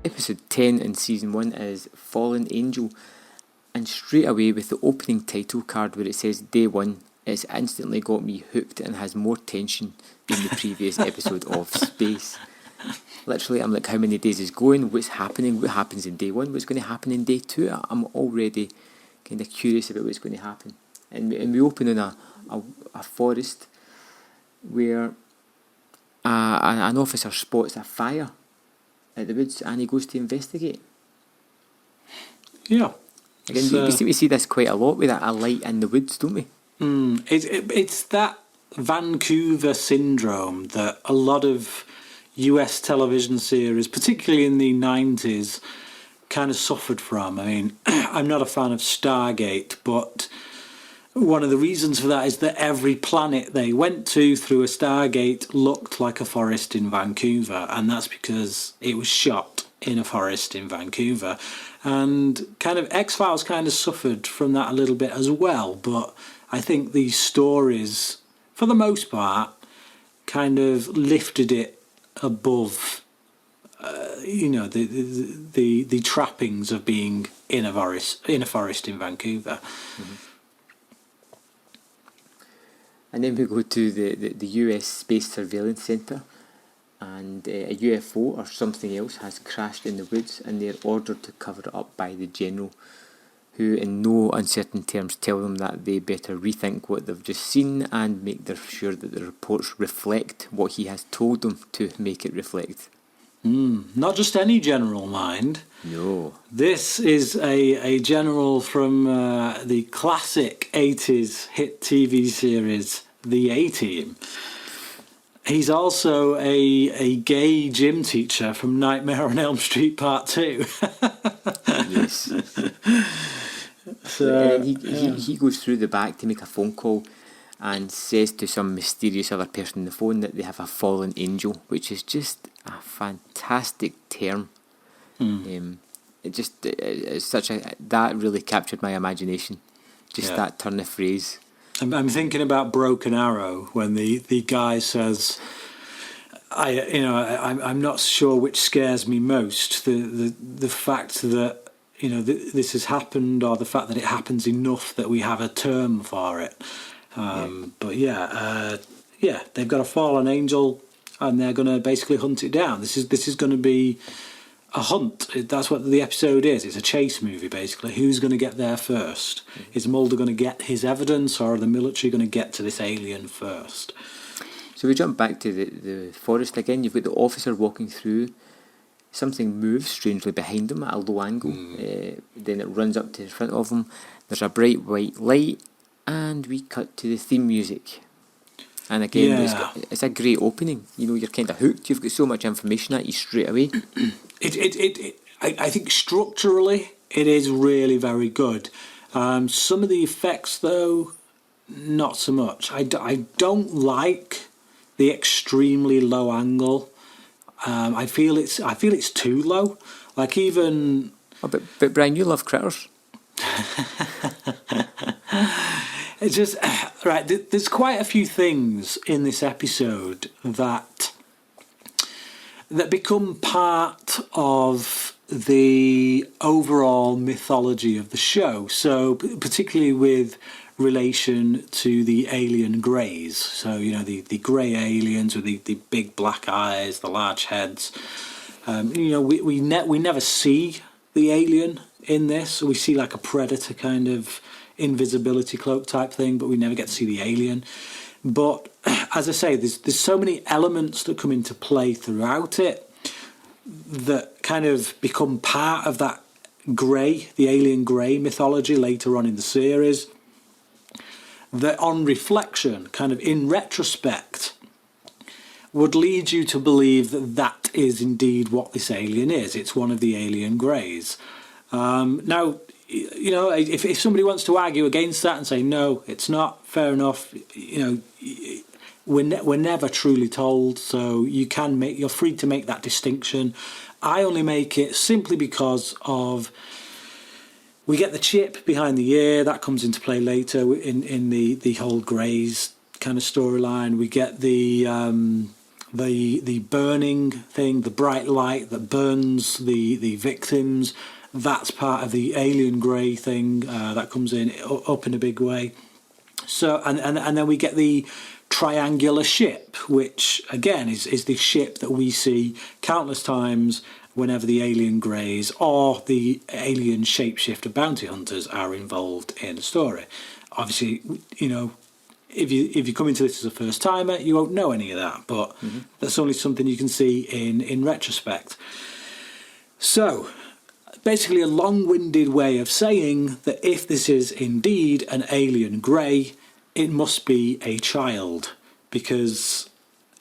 episode 10 in season 1 is Fallen Angel, and straight away with the opening title card where it says Day 1, it's instantly got me hooked and has more tension than the previous episode of Space. Literally, I'm like, how many days is going? What's happening? What happens in Day 1? What's going to happen in Day 2? I'm already kind of curious about what's going to happen. And we open in a forest where an officer spots a fire at the woods and he goes to investigate. Yeah. Again, we seem to see this quite a lot with a light in the woods, don't we? It's that Vancouver syndrome that a lot of US television series, particularly in the 90s, kind of suffered from. I mean, I'm not a fan of Stargate, but one of the reasons for that is that every planet they went to through a Stargate looked like a forest in Vancouver, and that's because it was shot in a forest in Vancouver. And kind of X-Files kind of suffered from that a little bit as well, but I think these stories, for the most part, kind of lifted it above, the trappings of being in a forest in Vancouver. Mm-hmm. And then we go to the US Space Surveillance Centre, and a UFO or something else has crashed in the woods, and they're ordered to cover it up by the General, who in no uncertain terms tell them that they better rethink what they've just seen and make sure that the reports reflect what he has told them to make it reflect. Not just any general, mind. No. This is a general from the classic 80s hit TV series, The A-Team. He's also a gay gym teacher from Nightmare on Elm Street Part 2. Yes. So, he goes through the back to make a phone call and says to some mysterious other person on the phone that they have a fallen angel, which is just a fantastic term. That really captured my imagination. That turn of phrase. I'm thinking about Broken Arrow when the guy says, I'm not sure which scares me most, the fact that this has happened, or the fact that it happens enough that we have a term for it. But they've got a fallen angel, and they're going to basically hunt it down. This is going to be a hunt. That's what the episode is. It's a chase movie, basically. Who's going to get there first? Is Mulder going to get his evidence, or are the military going to get to this alien first? So we jump back to the forest again. You've got the officer walking through. Something moves strangely behind him at a low angle. Then it runs up to the front of him. There's a bright white light, and we cut to the theme music. And again, it's a great opening. You're kind of hooked. You've got so much information at you straight away. I think structurally it is really very good. Some of the effects, though, not so much. I don't like the extremely low angle. I feel it's too low. Like even. Oh, but Brian, you love critters. It's just right. There's quite a few things in this episode that become part of the overall mythology of the show. So particularly with relation to the alien greys. So the grey aliens with the big black eyes, the large heads. We never see the alien in this. We see like a predator kind of invisibility cloak type thing, but we never get to see the alien. But as I say, there's so many elements that come into play throughout it that kind of become part of that the alien grey mythology later on in the series, that on reflection, kind of in retrospect, would lead you to believe that is indeed what this alien is. It's one of the alien greys. Now, if somebody wants to argue against that and say no, it's not, fair enough. We're never truly told, so you're free to make that distinction. I only make it simply because of we get the chip behind the ear that comes into play later in the whole Greys kind of storyline. We get the the burning thing, the bright light that burns the victims. That's part of the alien grey thing that comes in up in a big way. So and then we get the triangular ship, which again is the ship that we see countless times whenever the alien greys or the alien shapeshifter bounty hunters are involved in the story. Obviously, you know, if you come into this as a first timer, you won't know any of that, but that's only something you can see in retrospect. So basically a long-winded way of saying that if this is indeed an alien grey, it must be a child, because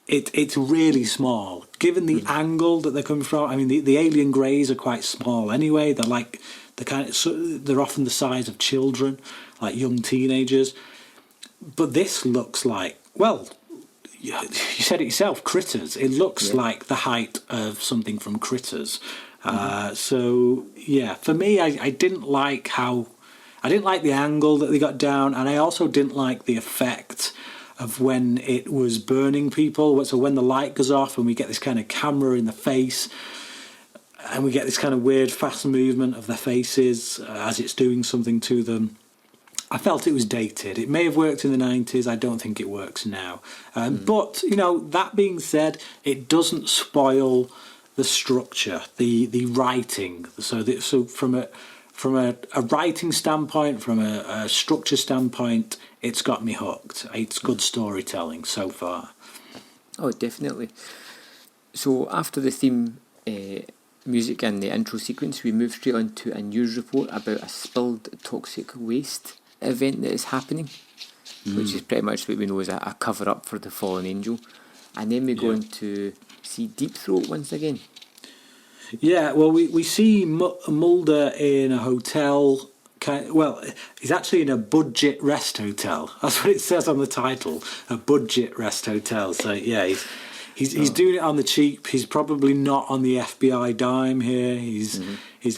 it's really small. Given the angle that they're coming from, I mean, the alien greys are quite small anyway. They're often the size of children, like young teenagers. But this looks like, well, you said it yourself, Critters. It looks like the height of something from Critters. So yeah, for me, I didn't like the angle that they got down, and I also didn't like the effect of when it was burning people. So when the light goes off and we get this kind of camera in the face, and we get this kind of weird fast movement of their faces as it's doing something to them, I felt it was dated. It may have worked in the 90s. I don't think it works now. But, you know, that being said, it doesn't spoil the structure, the writing. So from a writing standpoint, from a structure standpoint, it's got me hooked. It's good storytelling so far. Oh, definitely. So after the theme music and the intro sequence, we move straight on to a news report about a spilled toxic waste event that is happening, which is pretty much what we know is a cover-up for the fallen angel. And then we go on to see Deep Throat once again. Yeah, well, we see Mulder in a hotel. He's actually in a budget rest hotel. That's what it says on the title, a budget rest hotel. So yeah, he's doing it on the cheap. He's probably not on the FBI dime here. He's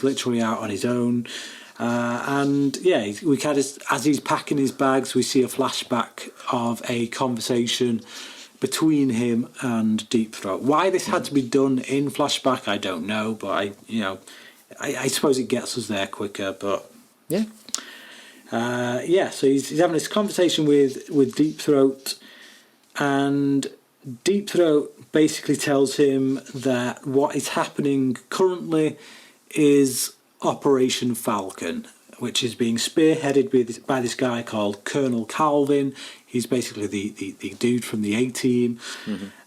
literally out on his own. And yeah, we kind of, as he's packing his bags, we see a flashback of a conversation between him and Deep Throat. Why this had to be done in flashback, I don't know, but I suppose it gets us there quicker. But yeah, so he's having this conversation with Deep Throat, and Deep Throat basically tells him that what is happening currently is Operation Falcon, which is being spearheaded by this guy called Colonel Calvin. He's basically the dude from the A-Team.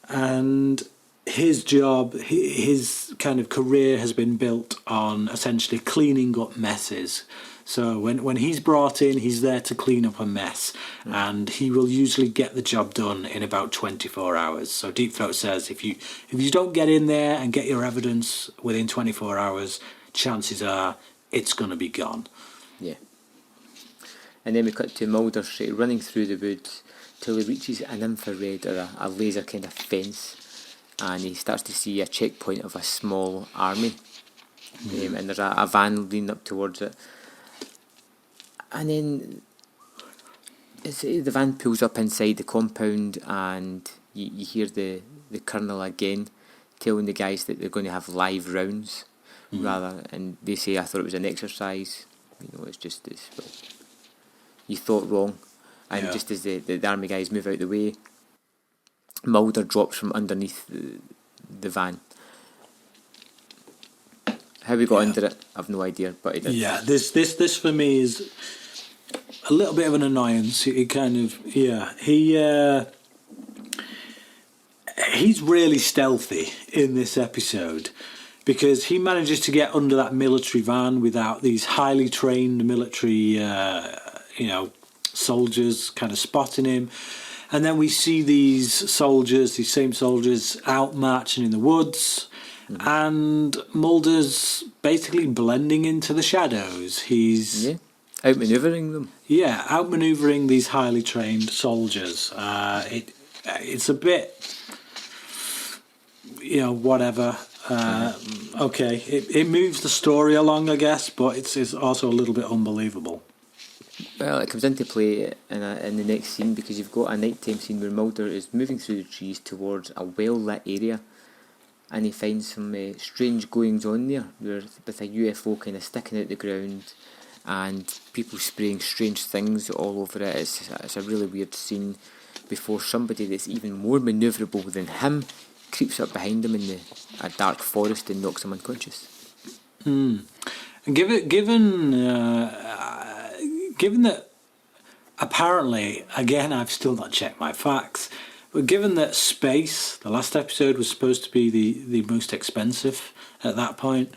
And his job, his kind of career has been built on essentially cleaning up messes. So when he's brought in, he's there to clean up a mess, and he will usually get the job done in about 24 hours. So Deep Throat says if you don't get in there and get your evidence within 24 hours, chances are it's going to be gone. Yeah. And then we cut to Mulder straight running through the woods till he reaches an infrared or a laser kind of fence, and he starts to see a checkpoint of a small army. And there's a van leaning up towards it. And then the van pulls up inside the compound, and you hear the colonel again telling the guys that they're going to have live rounds. And they say, I thought it was an exercise. You know, you thought wrong. And just as the army guys move out the way, Mulder drops from underneath the van. How we got under it, I've no idea, but it did. Yeah, this for me is a little bit of an annoyance. It kind of, he's really stealthy in this episode, because he manages to get under that military van without these highly trained military, soldiers kind of spotting him. And then we see these same soldiers out marching in the woods, and Mulder's basically blending into the shadows. He's outmanoeuvring them. Yeah, outmanoeuvring these highly trained soldiers. It's a bit, whatever. Okay, it moves the story along, I guess, but it's also a little bit unbelievable. Well, it comes into play in the next scene, because you've got a nighttime scene where Mulder is moving through the trees towards a well-lit area, and he finds some strange goings on there, with a UFO kind of sticking out the ground, and people spraying strange things all over it. It's a really weird scene, before somebody that's even more manoeuvrable than him creeps up behind him in a dark forest and knocks him unconscious. And given that, apparently, again, I've still not checked my facts, but given that space, the last episode, was supposed to be the most expensive at that point,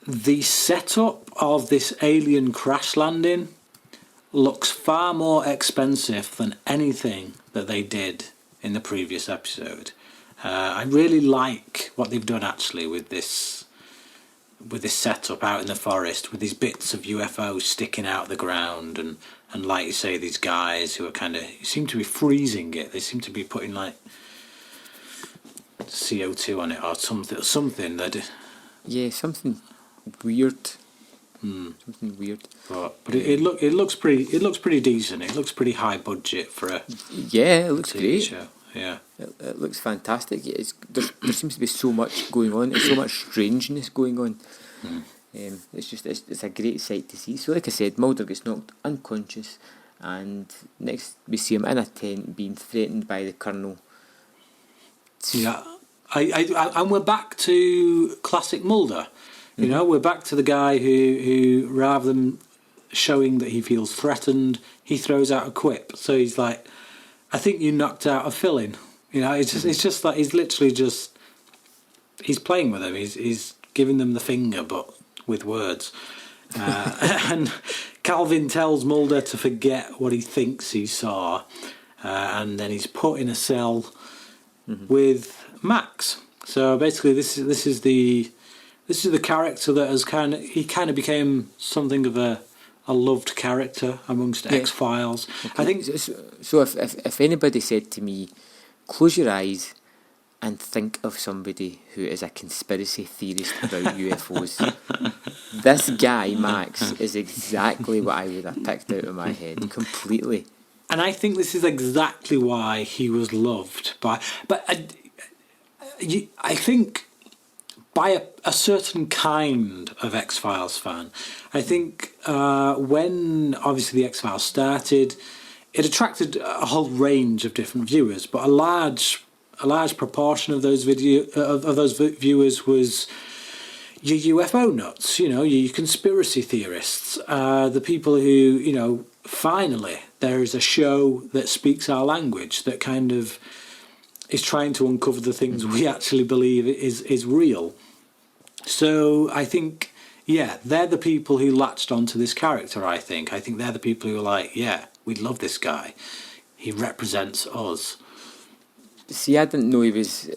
the setup of this alien crash landing looks far more expensive than anything that they did in the previous episode. I really like what they've done actually with this setup out in the forest, with these bits of UFOs sticking out the ground, and like you say, these guys who are kind of seem to be freezing it. They seem to be putting like CO2 on it or something that. Yeah, something weird. Something weird. But it looks pretty decent. It looks pretty high budget for a it looks TV great. show. Yeah, it looks fantastic. There seems to be so much going on. There's so much strangeness going on. It's a great sight to see. So, like I said, Mulder gets knocked unconscious, and next we see him in a tent being threatened by the Colonel. Yeah, and we're back to classic Mulder. You know, we're back to the guy who rather than showing that he feels threatened, he throws out a quip. So he's like, I think you knocked out a fill-in. You know, it's just like he's literally just, he's playing with them. He's giving them the finger, but with words. And Calvin tells Mulder to forget what he thinks he saw, and then he's put in a cell with Max. So basically, this is the character that has kind of became something of a loved character amongst X-Files. Okay. I think so. If anybody said to me, close your eyes and think of somebody who is a conspiracy theorist about UFOs, this guy Max is exactly what I would have picked out of my head completely. And I think this is exactly why he was loved by. But I think by a certain kind of X-Files fan. I think when obviously the X-Files started, it attracted a whole range of different viewers, but a large proportion of those viewers was your UFO nuts, you know, your conspiracy theorists, the people who, you know, finally there is a show that speaks our language, that kind of is trying to uncover the things we actually believe is real. So I think, yeah, they're the people who latched onto this character, I think. I think they're the people who are like, yeah, we love this guy. He represents us. See, I didn't know he was...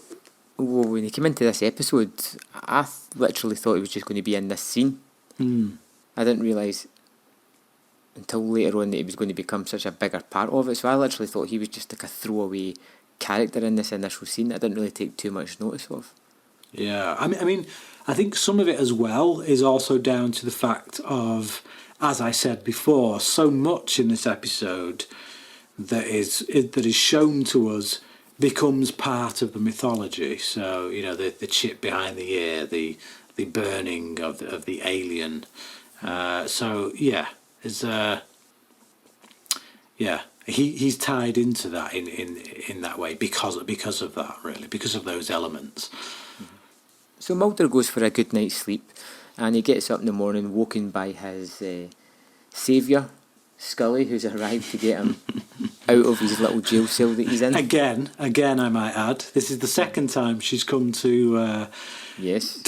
Well, when he came into this episode, I literally thought he was just going to be in this scene. I didn't realise until later on that he was going to become such a bigger part of it. So I literally thought he was just like a throwaway character in this initial scene that I didn't really take too much notice of. Yeah, I mean, I think some of it as well is also down to the fact of, as I said before, so much in this episode that is shown to us becomes part of the mythology. So, you know, the chip behind the ear, the burning of the alien. So yeah, it's he's tied into that in that way because of that, really, because of those elements. So Mulder goes for a good night's sleep, and he gets up in the morning woken by his saviour, Scully, who's arrived to get him out of his little jail cell that he's in. Again, I might add, this is the second time she's come to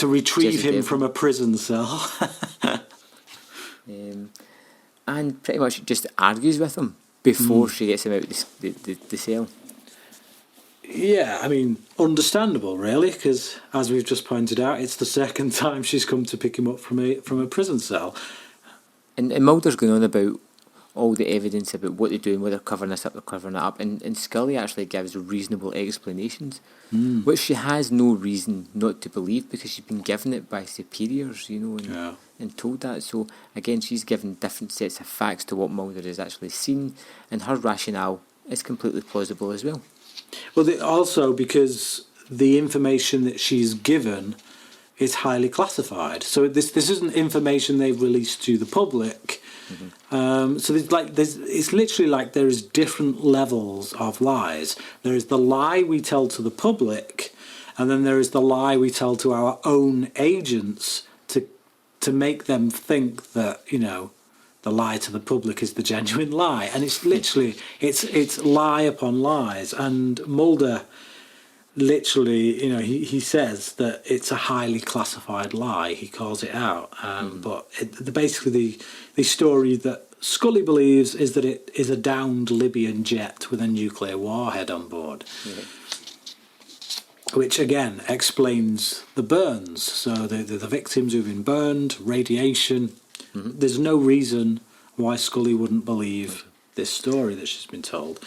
retrieve him from a prison cell. And pretty much just argues with him before she gets him out of the cell. Yeah, I mean, understandable, really, because as we've just pointed out, it's the second time she's come to pick him up from a prison cell. And Mulder's going on about all the evidence about what they're doing, whether they're covering this up, they're covering it up. And Scully actually gives reasonable explanations, which she has no reason not to believe because she's been given it by superiors, and told that. So, again, she's given different sets of facts to what Mulder has actually seen, and her rationale is completely plausible as well. Well, also because the information that she's given is highly classified. So this isn't information they've released to the public. So it's literally like there is different levels of lies. There is the lie we tell to the public, and then there is the lie we tell to our own agents to make them think that, the lie to the public is the genuine lie. And it's literally, it's lie upon lies. And Mulder literally, he says that it's a highly classified lie. He calls it out. But basically the story that Scully believes is that it is a downed Libyan jet with a nuclear warhead on board. Yeah. Which again explains the burns. So the victims who've been burned, radiation. There's no reason why Scully wouldn't believe this story that she's been told.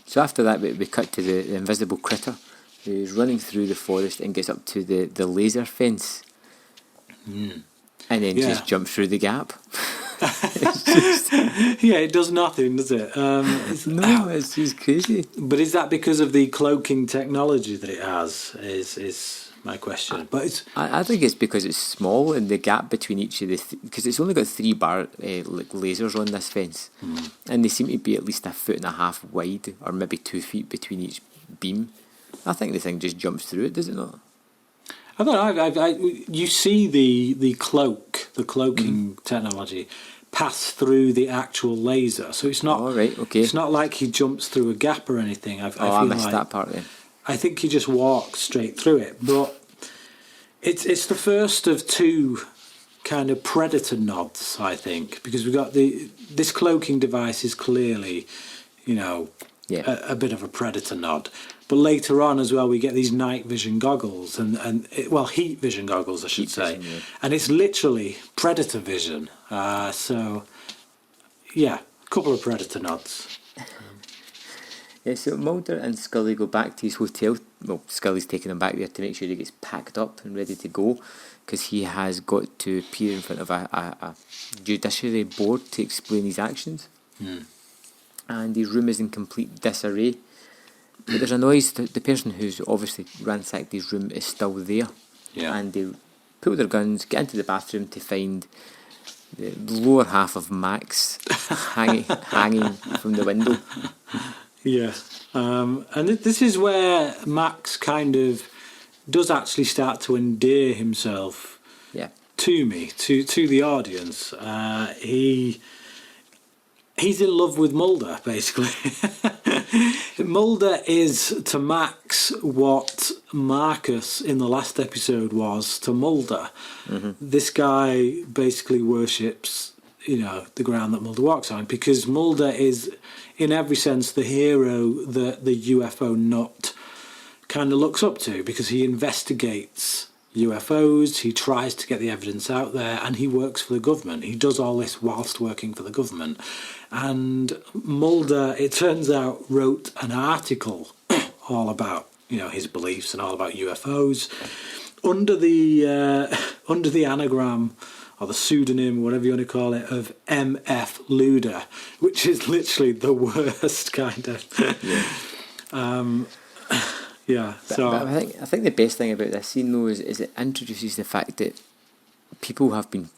So after that, we cut to the invisible critter who's running through the forest and gets up to the laser fence. And then just jumps through the gap. Yeah, it does nothing, does it? It's just crazy. But is that because of the cloaking technology that it has? Is my question. But I think it's because it's small and the gap between each of the because it's only got 3 bar lasers on this fence, and they seem to be at least 1.5 feet wide, or maybe 2 feet between each beam. I think the thing just jumps through it, does it not? I don't know. You see the cloaking technology pass through the actual laser, so it's not. Oh, right, okay. It's not like he jumps through a gap or anything. I missed that part then. I think he just walks straight through it, but it's the first of 2 kind of predator nods, I think, because we've got this cloaking device is clearly, a bit of a predator nod. But later on as well, we get these night vision goggles and heat vision goggles, I should say. Vision, yeah. And it's literally predator vision. A couple of predator nods. Yeah, so Mulder and Scully go back to his hotel. Well, Scully's taking him back there to make sure he gets packed up and ready to go, because he has got to appear in front of a judiciary board to explain his actions. And his room is in complete disarray. But there's a noise. The person who's obviously ransacked his room is still there. Yeah. And they pull their guns, get into the bathroom to find the lower half of Max hanging from the window. Yeah. And this is where Max kind of does actually start to endear himself to me, to the audience. He's in love with Mulder, basically. Mulder is to Max what Marcus in the last episode was to Mulder. This guy basically worships, the ground that Mulder walks on, because Mulder is, in every sense, the hero that the UFO nut kind of looks up to, because he investigates UFOs, he tries to get the evidence out there, and he works for the government. He does all this whilst working for the government. And Mulder, it turns out, wrote an article all about, his beliefs and all about UFOs under the anagram or the pseudonym, whatever you want to call it, of M.F. Luder, which is literally the worst kind of. But I think the best thing about this scene, though, is it introduces the fact that people have been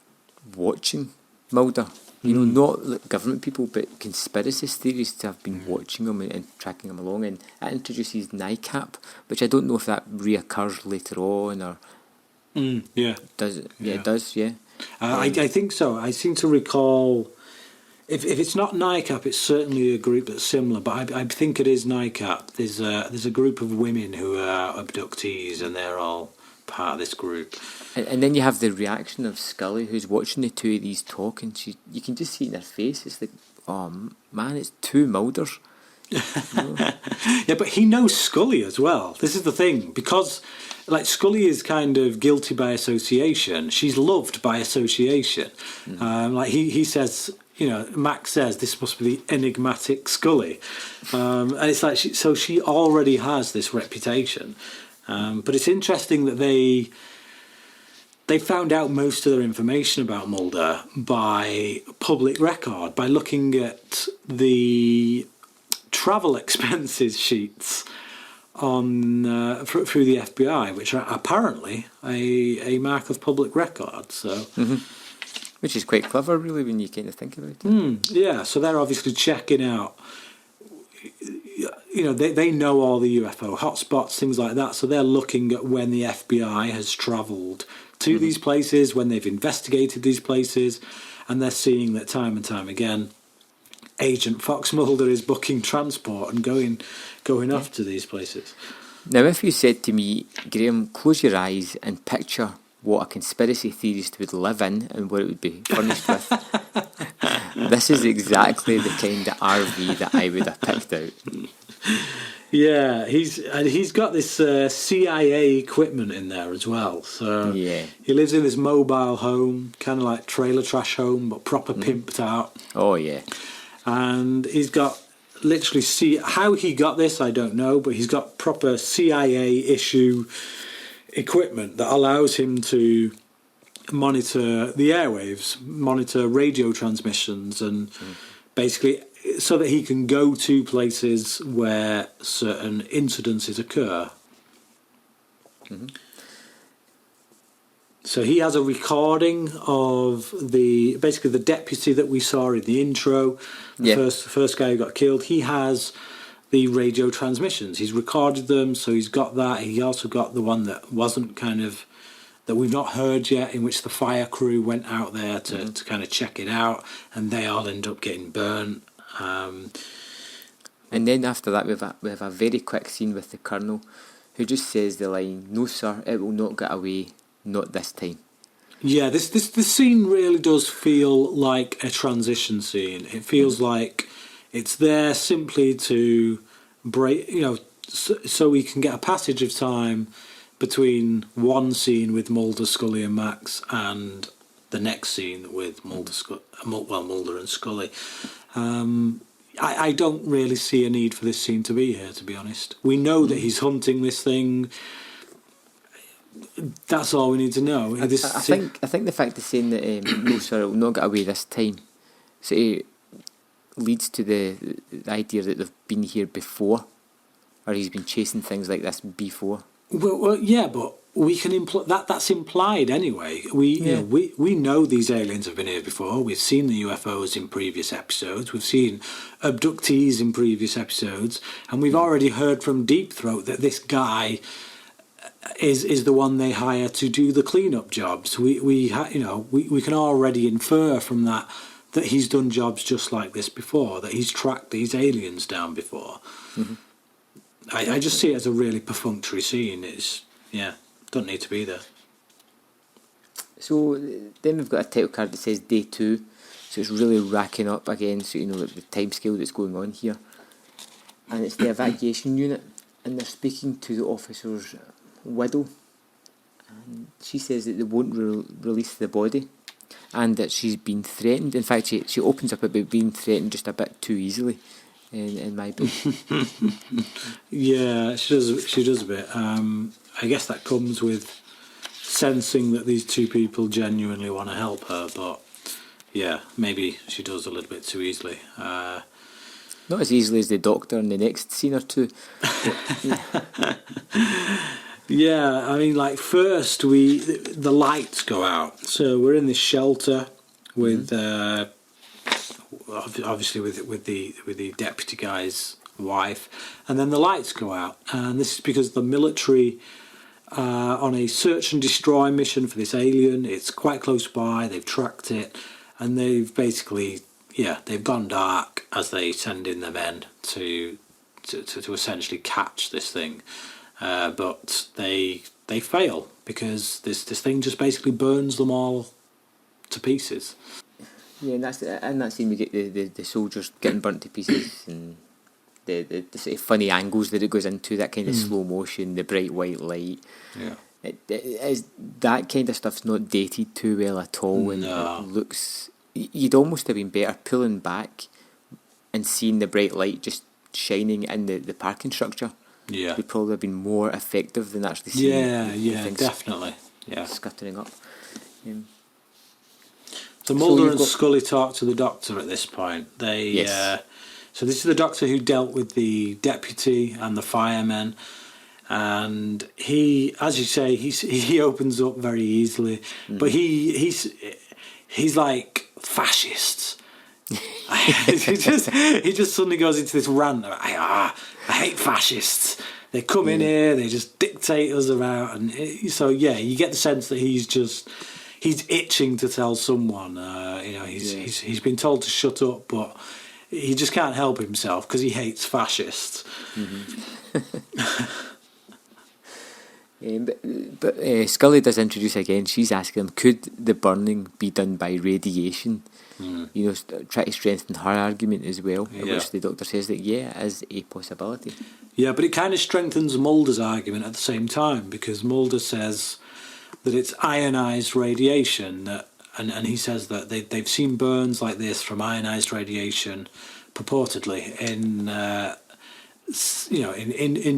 watching Mulder. Not government people, but conspiracy theorists have been watching him and tracking him along. And it introduces NICAP, which I don't know if that reoccurs later on or. Does it? Yeah, it does. Yeah. I think so. I seem to recall. If it's not NICAP, it's certainly a group that's similar. But I think it is NICAP. There's a group of women who are abductees, and they're all part of this group. And then you have the reaction of Scully, who's watching the 2 of these talk, and you can just see in her face, it's like, oh man, it's 2 Mulders. Yeah, but he knows Scully as well. This is the thing, because Scully is kind of guilty by association. She's loved by association. He says Max says this must be the enigmatic Scully, and it's like she already has this reputation. But it's interesting that they found out most of their information about Mulder by public record, by looking at the travel expenses sheets on through the FBI, which are apparently a mark of public record. So. Which is quite clever, really, when you kind of think about it. Yeah, so they're obviously checking out. They know all the UFO hotspots, things like that. So they're looking at when the FBI has travelled to these places, when they've investigated these places, and they're seeing that time and time again, Agent Fox Mulder is booking transport and going off to these places. Now, if you said to me, Graham, close your eyes and picture what a conspiracy theorist would live in and what it would be furnished with, this is exactly the kind of RV that I would have picked out. Yeah, he's got this CIA equipment in there as well. So yeah, he lives in this mobile home, kind of like trailer trash home, but proper pimped out. Oh yeah, and he's got literally how he got this, I don't know, but he's got proper CIA issue equipment that allows him to monitor the airwaves, monitor radio transmissions, and basically so that he can go to places where certain incidences occur. So he has a recording of the deputy that we saw in the intro, the first guy who got killed. He has the radio transmissions. He's recorded them, so he's got that. He also got the one that wasn't that we've not heard yet, in which the fire crew went out there to kind of check it out, and they all end up getting burnt. And then after that, we have a very quick scene with the Colonel, who just says the line, "No, sir, it will not get away, not this time." Yeah, this scene really does feel like a transition scene. It feels like it's there simply to break, so we can get a passage of time between one scene with Mulder, Scully, and Max, and the next scene with Mulder and Scully. I don't really see a need for this scene to be here, to be honest. We know that he's hunting this thing. That's all we need to know. I think the fact of saying that no, sir, it will not get away this time, so it leads to the idea that they've been here before, or he's been chasing things like this before. Well, yeah, but we can that's implied anyway. We know these aliens have been here before. We've seen the UFOs in previous episodes. We've seen abductees in previous episodes, and we've already heard from Deep Throat that this guy is the one they hire to do the cleanup jobs. We can already infer from that he's done jobs just like this before, that he's tracked these aliens down before. I just see it as a really perfunctory scene. Don't need to be there. So then we've got a title card that says Day 2, so it's really racking up again, so the time scale that's going on here. And it's the evacuation unit, and they're speaking to the officer's widow, and she says that they won't release the body, and that she's been threatened. In fact, she opens up about being threatened just a bit too easily, in my book. Yeah, she does a bit. I guess that comes with sensing that these two people genuinely want to help her, but yeah, maybe she does a little bit too easily. Not as easily as the Doctor in the next scene or two. Yeah, I mean, like, first the lights go out, so we're in this shelter with obviously with the deputy guy's wife, and then the lights go out, and this is because the military on a search and destroy mission for this alien. It's quite close by. They've tracked it, and they've basically they've gone dark as they send in their men to essentially catch this thing. But they fail because this thing just basically burns them all to pieces. Yeah, and in that scene we get the soldiers getting burnt to pieces, and the sort of funny angles that it goes into, that kind of slow motion, the bright white light. Yeah, it is, that kind of stuff's not dated too well at all, and it looks you'd almost have been better pulling back and seeing the bright light just shining in the parking structure. Yeah. Would probably have been more effective than actually seeing Yeah, things definitely. Yeah. scuttering up. So Mulder you've and got- Scully talk to the Doctor at this point. Yes. So this is the Doctor who dealt with the deputy and the firemen, and he, as you say, he opens up very easily, but he's like fascists. he just suddenly goes into this rant. I hate fascists. They come in here, they just dictate us about, and so you get the sense that he's itching to tell someone. He's been told to shut up, but he just can't help himself because he hates fascists. But Scully does introduce again. She's asking him, could the burning be done by radiation? Try to strengthen her argument as well, which the Doctor says that it is a possibility. Yeah, but it kind of strengthens Mulder's argument at the same time, because Mulder says that it's ionised radiation, and he says that they've seen burns like this from ionised radiation, purportedly in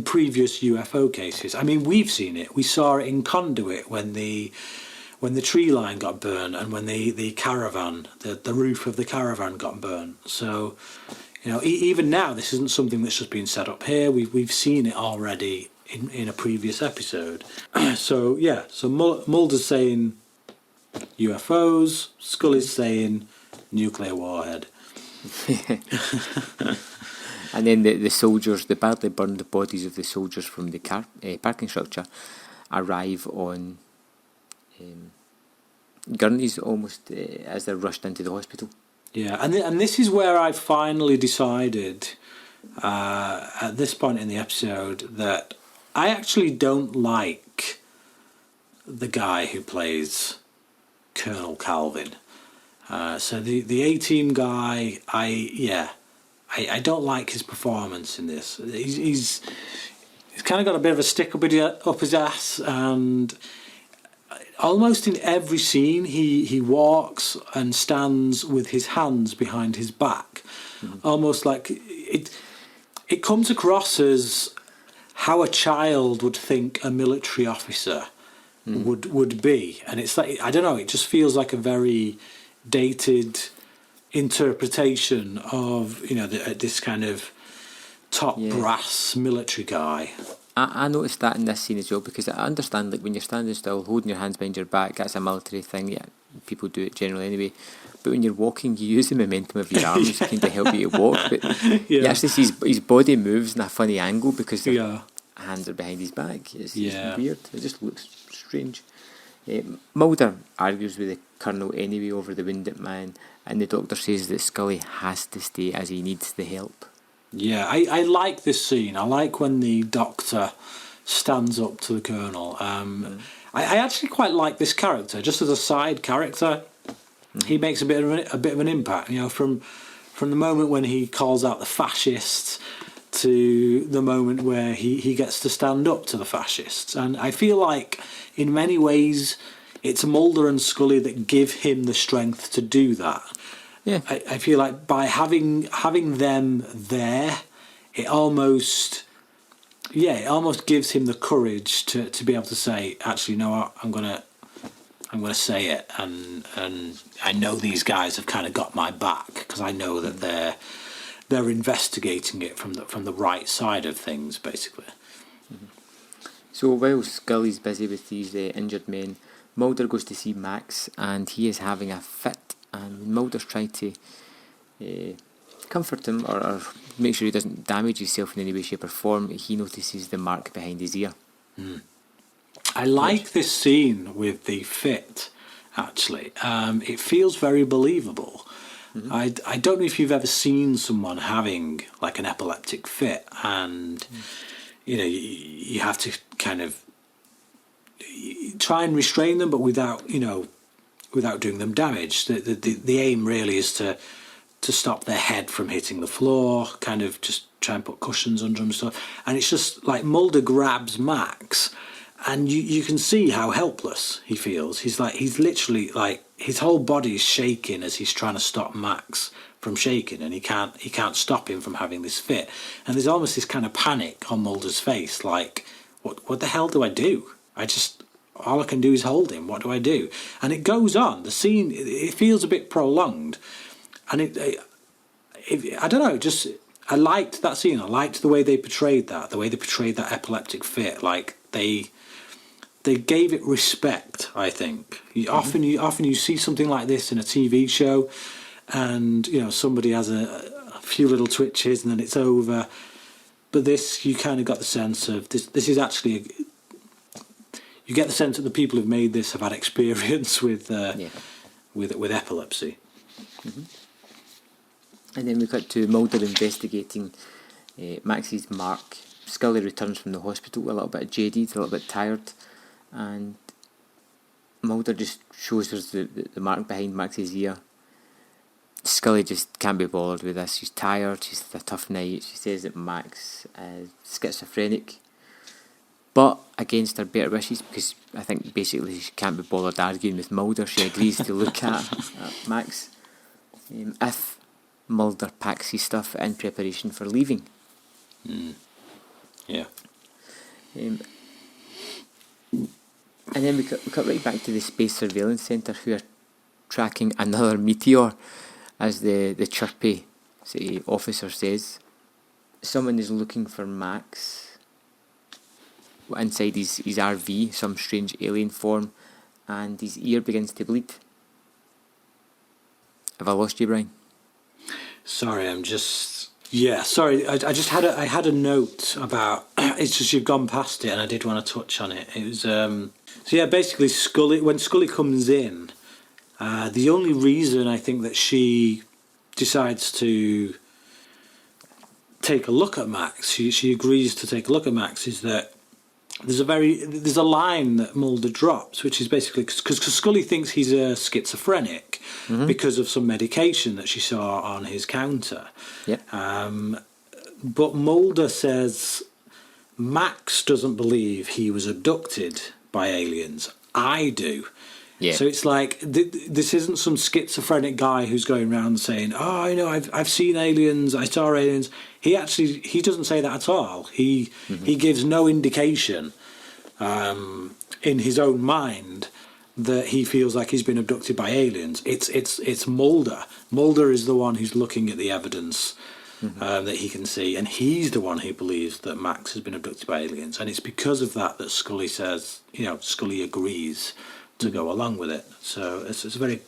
previous UFO cases. I mean, we've seen it. We saw it in Conduit when the tree line got burned, and when the caravan, the roof of the caravan got burned. So, even now, this isn't something that's just been set up here. We've seen it already in a previous episode. So Mulder's saying UFOs, Scully's saying nuclear warhead. And then the soldiers, the badly burned bodies of the soldiers from the parking structure, arrive on gurneys almost as they're rushed into the hospital. Yeah, and this is where I finally decided at this point in the episode that I actually don't like the guy who plays Colonel Calvin. So the A-Team guy, I don't like his performance in this. He's kind of got a bit of a stick up his ass, and almost in every scene he walks and stands with his hands behind his back, almost like it comes across as how a child would think a military officer would be, and it's like, I don't know, it just feels like a very dated interpretation of this kind of top brass military guy. I noticed that in this scene as well, because I understand, like, when you're standing still holding your hands behind your back, that's a military thing. People do it generally anyway, but when you're walking, you use the momentum of your arms kind of help you to walk, but you actually see his body moves in a funny angle because his hands are behind his back. It's weird. It just looks strange. Mulder argues with the Colonel anyway over the wounded man, and the Doctor says that Scully has to stay as he needs the help. Yeah, I like this scene. I like when the Doctor stands up to the Colonel. I actually quite like this character, just as a side character. He makes a bit of an impact. From the moment when he calls out the fascists to the moment where he gets to stand up to the fascists. And I feel like, in many ways, it's Mulder and Scully that give him the strength to do that. Yeah, I feel like by having them there, it almost gives him the courage to be able to say, actually, you know what, I'm gonna say it, and I know these guys have kind of got my back because I know that they're investigating it from the right side of things, basically. So while Scully's busy with these injured men, Mulder goes to see Max, and he is having a fit. And when Mulder's trying to comfort him or make sure he doesn't damage himself in any way, shape or form, he notices the mark behind his ear. I like this scene with the fit, actually. It feels very believable. I don't know if you've ever seen someone having like an epileptic fit, and you have to kind of try and restrain them, but without doing them damage. The aim really is to stop their head from hitting the floor, kind of just try and put cushions under them and stuff. And it's just like Mulder grabs Max And you can see how helpless he feels. He's literally like, his whole body is shaking as he's trying to stop Max from shaking, and he can't stop him from having this fit. And there's almost this kind of panic on Mulder's face, like, what the hell do I do? All I can do is hold him. What do I do? And it goes on. The scene, it feels a bit prolonged, and I don't know. I liked that scene. I liked the way they portrayed that. The way they portrayed that epileptic fit. Like they gave it respect. I think often you see something like this in a TV show, and somebody has a few little twitches and then it's over. But this, you kind of got the sense of this. This is actually. You get the sense that the people who've made this have had experience with epilepsy. Mm-hmm. And then we cut to Mulder investigating Max's mark. Scully returns from the hospital a little bit jaded, a little bit tired, and Mulder just shows us the mark behind Max's ear. Scully just can't be bothered with this. She's tired, she's had a tough night. She says that Max is schizophrenic, but against her better wishes, because I think basically she can't be bothered arguing with Mulder. She agrees to look at Max if Mulder packs his stuff in preparation for leaving. Yeah. And then we cut right back to the Space Surveillance Centre, who are tracking another meteor, as the chirpy officer says. Someone is looking for Max inside his RV, some strange alien form, and his ear begins to bleed. Have I lost you, Brian? Sorry, sorry. I just had a note about. It's just you've gone past it, and I did want to touch on it. It was basically Scully. When Scully comes in, the only reason I think that she decides to take a look at Max, she agrees to take a look at Max, is that there's a line that Mulder drops, which is basically because Scully thinks he's a schizophrenic because of some medication that she saw on his counter. Yep. But Mulder says Max doesn't believe he was abducted by aliens. I do. Yeah. So it's like this isn't some schizophrenic guy who's going around saying, "Oh, I've seen aliens. I saw aliens." He doesn't say that at all. He gives no indication in his own mind that he feels like he's been abducted by aliens. It's Mulder. Mulder is the one who's looking at the evidence that he can see, and he's the one who believes that Max has been abducted by aliens. And it's because of that Scully says, Scully agrees to go along with it. So it's a very,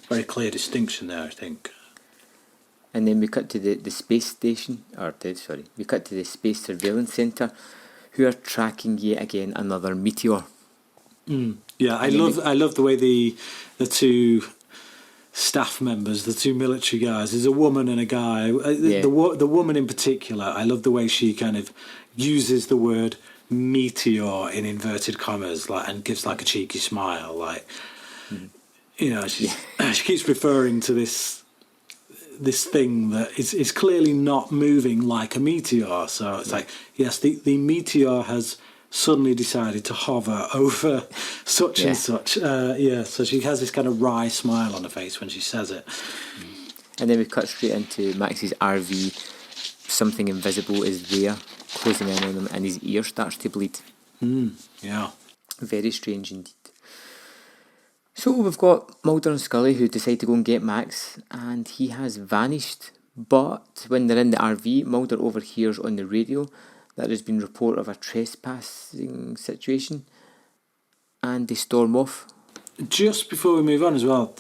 very clear distinction there, I think. And then we cut to the space station, we cut to the Space Surveillance Centre, who are tracking yet again another meteor. Yeah, I love the way the two staff members, the two military guys, there's a woman and a guy. The woman in particular, I love the way she kind of uses the word meteor in inverted commas, and gives a cheeky smile, she keeps referring to this thing that is clearly not moving like a meteor. So it's yes, the meteor has suddenly decided to hover over such and such. So she has this kind of wry smile on her face when she says it. And then we cut straight into Max's RV. Something invisible is there, closing in on him, and his ear starts to bleed. Yeah. Very strange indeed. So we've got Mulder and Scully who decide to go and get Max, and he has vanished. But when they're in the RV, Mulder overhears on the radio that there's been report of a trespassing situation, and they storm off. Just before we move on as well,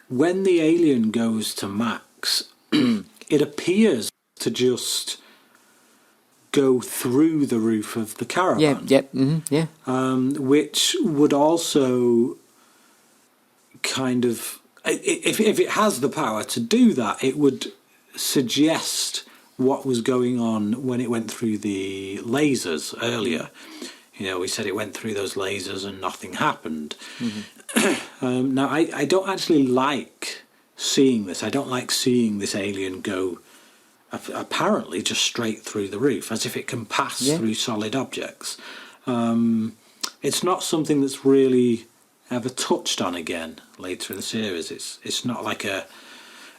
when the alien goes to Max, it appears to just go through the roof of the caravan. Which would also kind of, if it has the power to do that, it would suggest what was going on when it went through the lasers earlier. We said it went through those lasers and nothing happened. Now, I don't actually like seeing this. I don't like seeing this alien go apparently just straight through the roof, as if it can pass through solid objects. It's not something that's really ever touched on again later in the series. It's not like a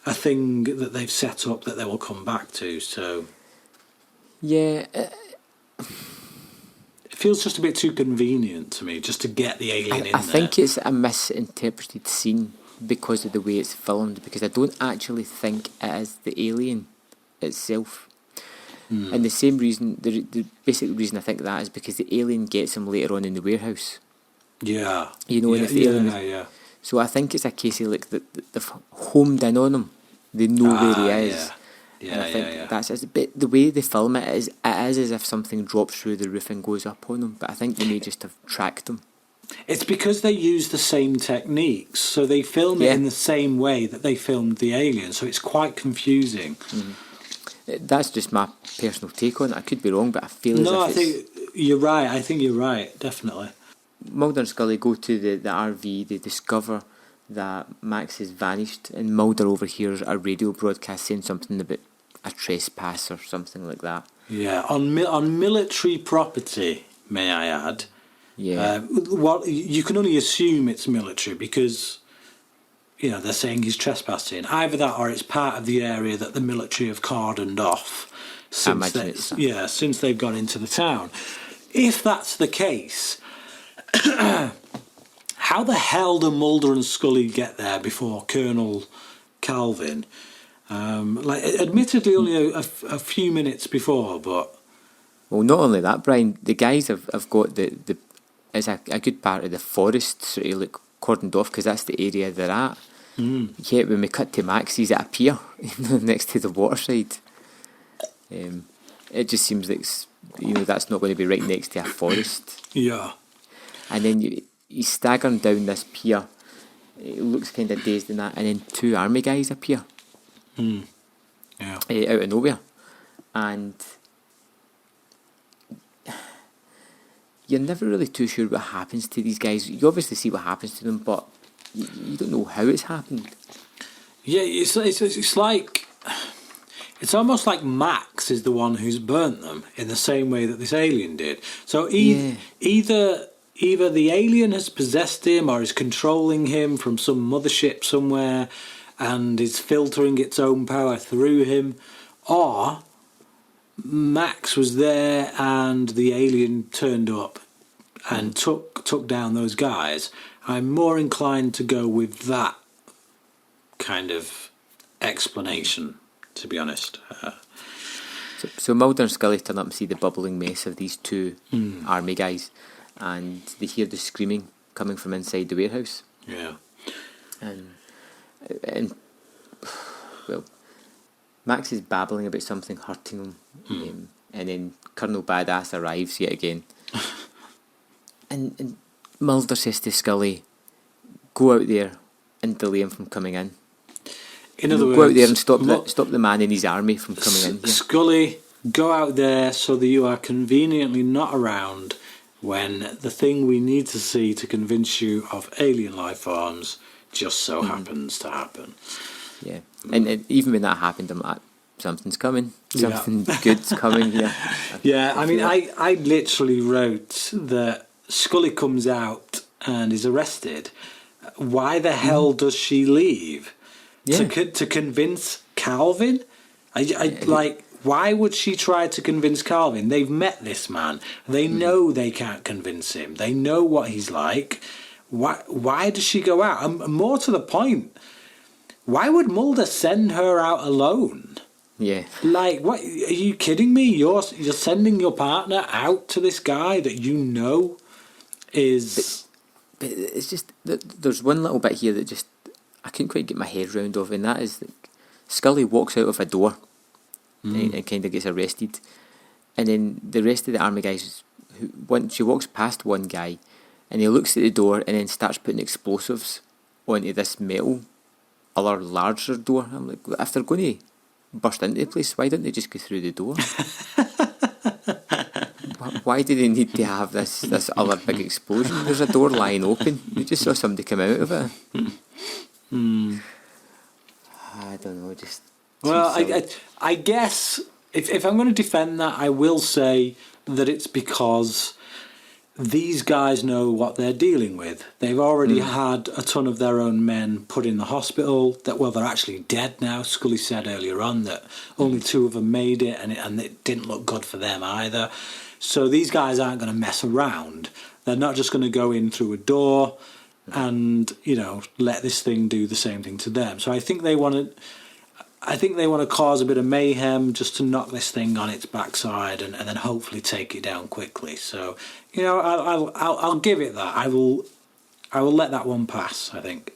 thing that they've set up that they will come back to. So Yeah, it feels just a bit too convenient to me, just to get the alien in I there. think it's a misinterpreted scene because of the way it's filmed, because I don't actually think it is the alien itself. And the same reason, the basic reason I think that is because the alien gets him later on in the warehouse. Yeah. You know, and if the alien yeah. So I think it's a case of like they've homed in on him. They know where he is. Yeah, And I think that's it's a bit the way they film it is as if something drops through the roof and goes up on him. But I think they may just have tracked him. It's because they use the same techniques, so they film it in the same way that they filmed the alien. So it's quite confusing. That's just my personal take on it. I could be wrong, but I feel No, I as if think you're right. I think you're right, definitely. Mulder and Scully go to the RV. They discover that Max has vanished, and Mulder overhears a radio broadcast saying something about a trespass or something like that. Yeah, on military property, may I add. Yeah. What you can only assume it's military because, you know, they're saying he's trespassing. Either that or it's part of the area that the military have cordoned off since they've gone into the town. If that's the case, how the hell do Mulder and Scully get there before Colonel Calvin? Admittedly only a few minutes before, but... Well, not only that, Brian, the guys have got the it's a good part of the forest sort of like cordoned off because that's the area they're at. Yet when we cut to Max, he's at a pier next to the waterside. It just seems like that's not going to be right next to a forest. Yeah. And then he's staggering down this pier. It looks kind of dazed in that, and then two army guys appear. Yeah. Out of nowhere, and you're never really too sure what happens to these guys. You obviously see what happens to them, but you don't know how it's happened. Yeah, it's like... It's almost like Max is the one who's burnt them in the same way that this alien did. So either the alien has possessed him or is controlling him from some mothership somewhere and is filtering its own power through him, or Max was there and the alien turned up and took down those guys. I'm more inclined to go with that kind of explanation, to be honest. So Mulder and Scully turn up and see the bubbling mess of these two army guys, and they hear the screaming coming from inside the warehouse. Yeah. And well, Max is babbling about something hurting him, and then Colonel Badass arrives yet again. and Mulder says to Scully, "Go out there and delay him from coming in." In other words, go out there and stop the man and his army from coming in here. Scully, go out there so that you are conveniently not around when the thing we need to see to convince you of alien life forms just so happens to happen. Yeah, and even when that happened, I'm like, something's coming. Something good's coming here. Yeah, I mean, I literally wrote that Scully comes out and is arrested. Why the hell does she leave? Yeah. To convince Calvin? Like, why would she try to convince Calvin? They've met this man. They know they can't convince him. They know what he's like. Why does she go out? And more to the point, why would Mulder send her out alone? Yeah. Like, what? Are you kidding me? You're sending your partner out to this guy that you know is... But it's just... There's one little bit here that just... I couldn't quite get my head round of, and that is that Scully walks out of a door and kind of gets arrested, and then the rest of the army guys, she walks past one guy, and he looks at the door and then starts putting explosives onto this metal, other larger door. I'm like, if they're going to burst into the place, why don't they just go through the door? Why do they need to have this other big explosion? There's a door lying open. You just saw somebody come out of it. I don't know, just... Well, I guess if I'm going to defend that, I will say that it's because these guys know what they're dealing with. They've already had a ton of their own men put in the hospital. They're actually dead now. Scully said earlier on that only 2 of them made it, and it didn't look good for them either. So these guys aren't going to mess around. They're not just going to go in through a door and, let this thing do the same thing to them. So I think they want to cause a bit of mayhem just to knock this thing on its backside and then hopefully take it down quickly. So, I'll give it that. I will let that one pass, I think.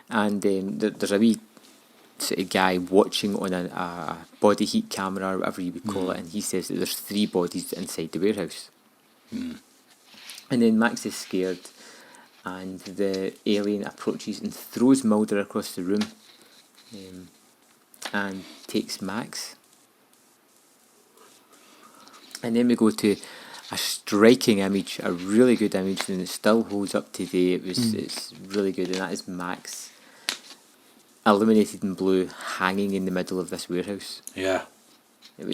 And there's a wee sort of guy watching on a body heat camera or whatever you would call it, and he says that there's 3 bodies inside the warehouse. And then Max is scared, and the alien approaches and throws Mulder across the room and takes Max. And then we go to a striking image, a really good image, and it still holds up today. It's really good, and that is Max, illuminated in blue, hanging in the middle of this warehouse. Yeah. It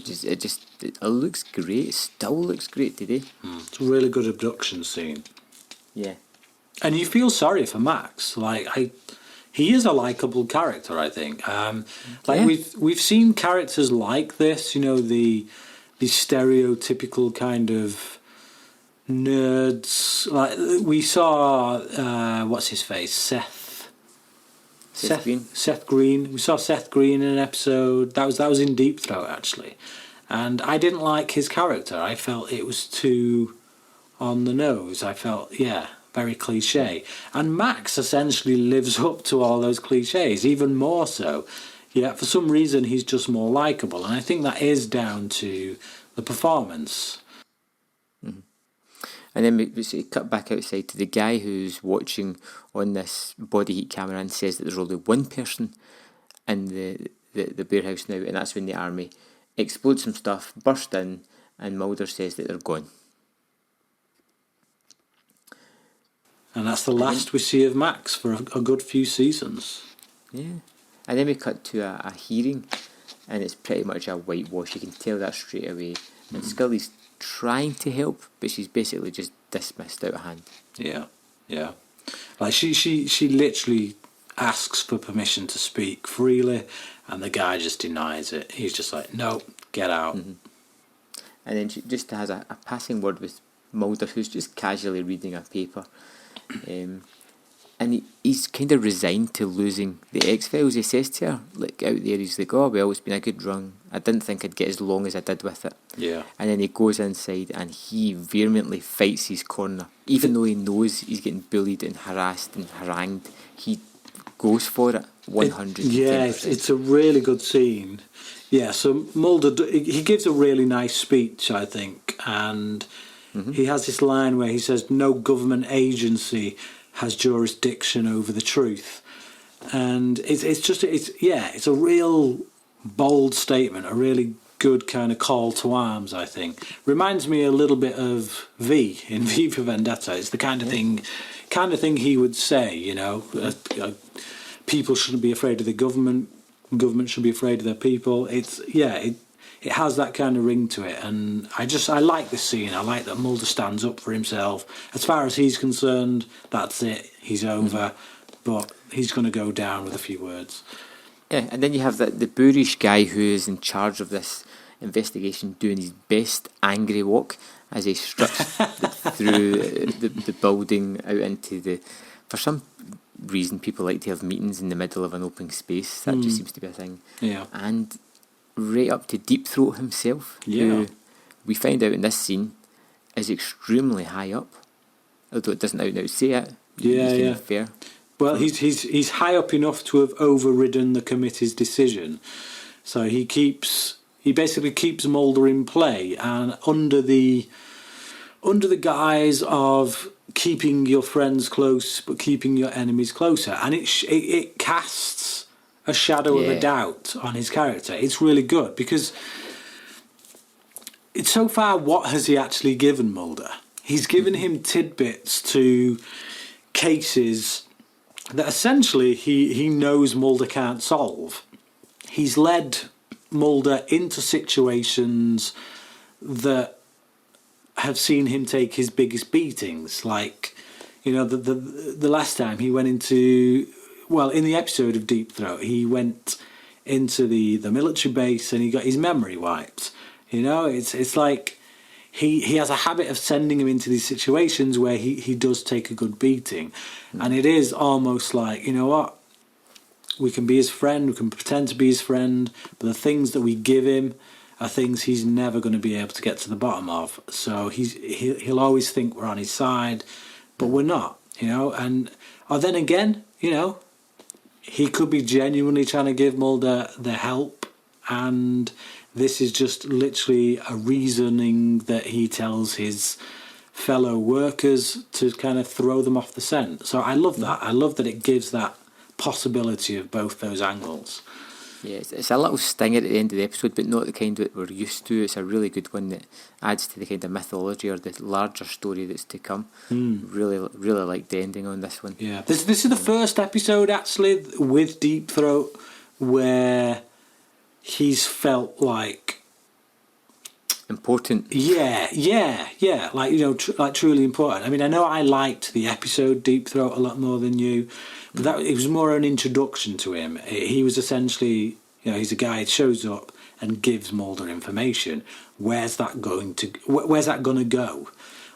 looks great. It still looks great today. It's a really good abduction scene. Yeah. And you feel sorry for Max. He is a likable character, I think. We've seen characters like this, the stereotypical kind of nerds. Like we saw, what's his face, Seth Green. We saw Seth Green in an episode that was in Deep Throat actually, and I didn't like his character. I felt it was too on the nose. I felt very cliche. And Max essentially lives up to all those cliches, even more so. Yet for some reason he's just more likable, and I think that is down to the performance. And then we cut back outside to the guy who's watching on this body heat camera and says that there's only 1 person in the warehouse now, and that's when the army explodes some stuff, burst in, and Mulder says that they're gone. And that's the last we see of Max for a good few seasons. Yeah. And then we cut to a hearing, and it's pretty much a whitewash. You can tell that straight away. And Scully's trying to help, but she's basically just dismissed out of hand. Yeah. Like she literally asks for permission to speak freely, and the guy just denies it. He's just like, no, get out. And then she just has a passing word with Mulder, who's just casually reading a paper. And he's kind of resigned to losing the X-Files. He says to her, out there, he's like, oh, well, it's been a good run. I didn't think I'd get as long as I did with it. Yeah. And then he goes inside and he vehemently fights his corner. Even though he knows he's getting bullied and harassed and harangued, he goes for it 110%. Yeah, it's a really good scene. Yeah, so Mulder, he gives a really nice speech, I think. And he has this line where he says, no government agency has jurisdiction over the truth, and it's a real bold statement, a really good kind of call to arms. I think reminds me a little bit of V in V for Vendetta. It's the kind of thing he would say. People shouldn't be afraid of the government. Government should be afraid of their people. It has that kind of ring to it, and I like this scene. I like that Mulder stands up for himself. As far as he's concerned, that's it. He's over, but he's going to go down with a few words. Yeah, and then you have the boorish guy who is in charge of this investigation doing his best angry walk as he struts through the building out into the... For some reason, people like to have meetings in the middle of an open space. That just seems to be a thing. Yeah. And right up to Deep Throat himself, who we find out in this scene is extremely high up, although it doesn't out and out say it. Yeah. Fair. Well, he's high up enough to have overridden the committee's decision, so he basically keeps Mulder in play, and under the guise of keeping your friends close but keeping your enemies closer, and it casts a shadow of a doubt on his character. It's really good because it's so far, what has he actually given Mulder? He's given him tidbits to cases that essentially he knows Mulder can't solve. He's led Mulder into situations that have seen him take his biggest beatings. Like, the last time he went into, well, in the episode of Deep Throat, he went into the military base and he got his memory wiped. It's like he has a habit of sending him into these situations where he does take a good beating. And it is almost like, you know what? We can be his friend, we can pretend to be his friend, but the things that we give him are things he's never going to be able to get to the bottom of. So he'll always think we're on his side, but we're not, or then again, he could be genuinely trying to give Mulder the help, and this is just literally a reasoning that he tells his fellow workers to kind of throw them off the scent. So I love that. I love that it gives that possibility of both those angles. Yeah, it's a little stinger at the end of the episode, but not the kind that we're used to. It's a really good one that adds to the kind of mythology or the larger story that's to come. Really like the ending on this one. Yeah, this is the first episode actually with Deep Throat where he's felt like important. Yeah, like like truly important. I mean, I know I liked the episode Deep Throat a lot more than you, but it was more an introduction to him. He was essentially, he's a guy who shows up and gives Mulder information. Where's that going to go?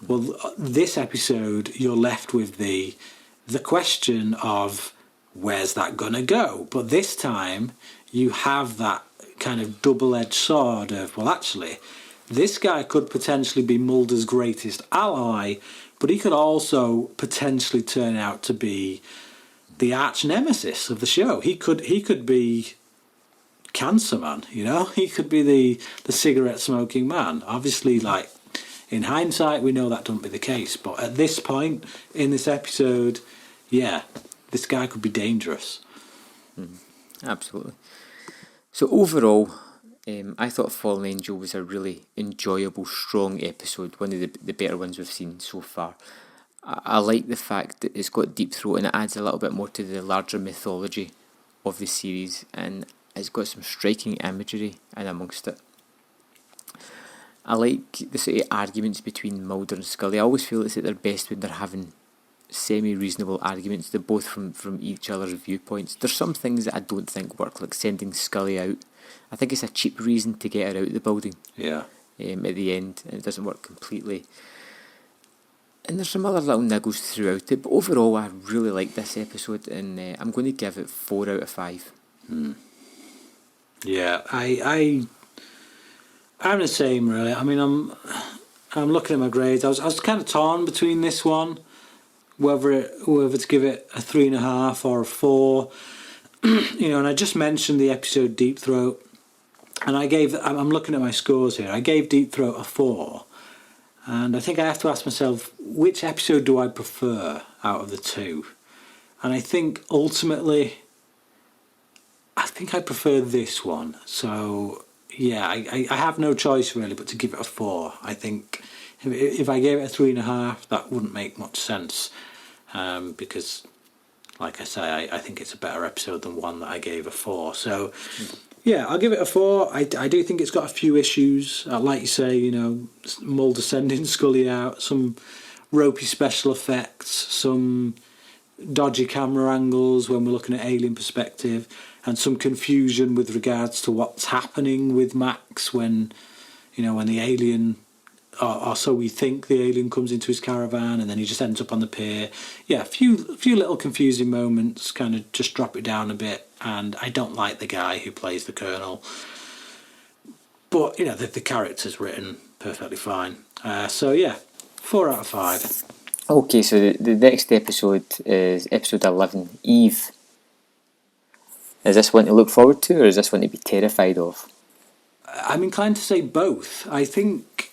Well, this episode you're left with the question of where's that gonna go? But this time you have that kind of double-edged sword of, well, actually, this guy could potentially be Mulder's greatest ally, but he could also potentially turn out to be the arch nemesis of the show. He could be Cancer Man, he could be the cigarette smoking man. Obviously, like in hindsight, we know that don't be the case, but at this point in this episode, yeah, this guy could be dangerous. Absolutely. So overall, I thought Fallen Angel was a really enjoyable, strong episode, one of the better ones we've seen so far. I like the fact that it's got Deep Throat and it adds a little bit more to the larger mythology of the series, and it's got some striking imagery in amongst it. I like the sort of arguments between Mulder and Scully. I always feel it's at their best when they're having semi-reasonable arguments. They're both from each other's viewpoints. There's some things that I don't think work, like sending Scully out. I think it's a cheap reason to get her out of the building. Yeah. At the end, and it doesn't work completely. And there's some other little niggles throughout it, but overall I really like this episode, and I'm going to give it 4 out of 5. Yeah, I'm the same really. I mean, I'm looking at my grades. I was kind of torn between this one, whether to give it a 3.5 or a 4. And I just mentioned the episode Deep Throat, and I'm looking at my scores here. I gave Deep Throat a 4, and I think I have to ask myself, which episode do I prefer out of the two? And I think ultimately, I think I prefer this one. So yeah, I have no choice really but to give it a 4. I think if I gave it a 3.5, that wouldn't make much sense, because, like I say, I think it's a better episode than one that I gave a 4. So yeah, I'll give it a 4. I do think it's got a few issues. Like you say, Mulder sending Scully out, some ropey special effects, some dodgy camera angles when we're looking at alien perspective, and some confusion with regards to what's happening with Max when the alien, or so we think the alien comes into his caravan and then he just ends up on the pier. Yeah, a few little confusing moments, kind of just drop it down a bit. And I don't like the guy who plays the Colonel, but the character's written perfectly fine. So yeah, 4 out of 5. Okay, so the next episode is episode 11, Eve. Is this one to look forward to, or is this one to be terrified of? I'm inclined to say both. I think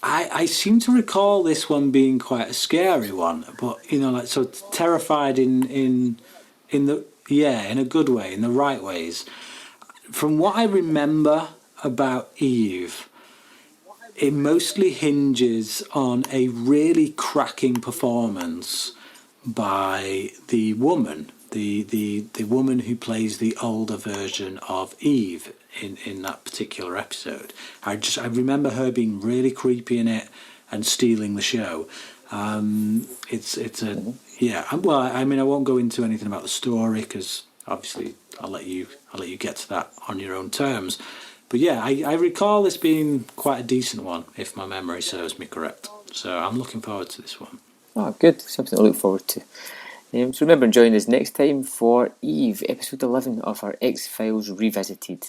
I seem to recall this one being quite a scary one, but so terrified in a good way, in the right ways. From what I remember about Eve, it mostly hinges on a really cracking performance by the woman, the woman who plays the older version of Eve in that particular episode. I remember her being really creepy in it, and stealing the show. It's a yeah. Well, I mean, I won't go into anything about the story because obviously I'll let you get to that on your own terms. But yeah, I recall this being quite a decent one, if my memory serves me correct. So I'm looking forward to this one. Oh, good. Something to look forward to. So remember, join us next time for Eve, episode 11 of our X-Files Revisited.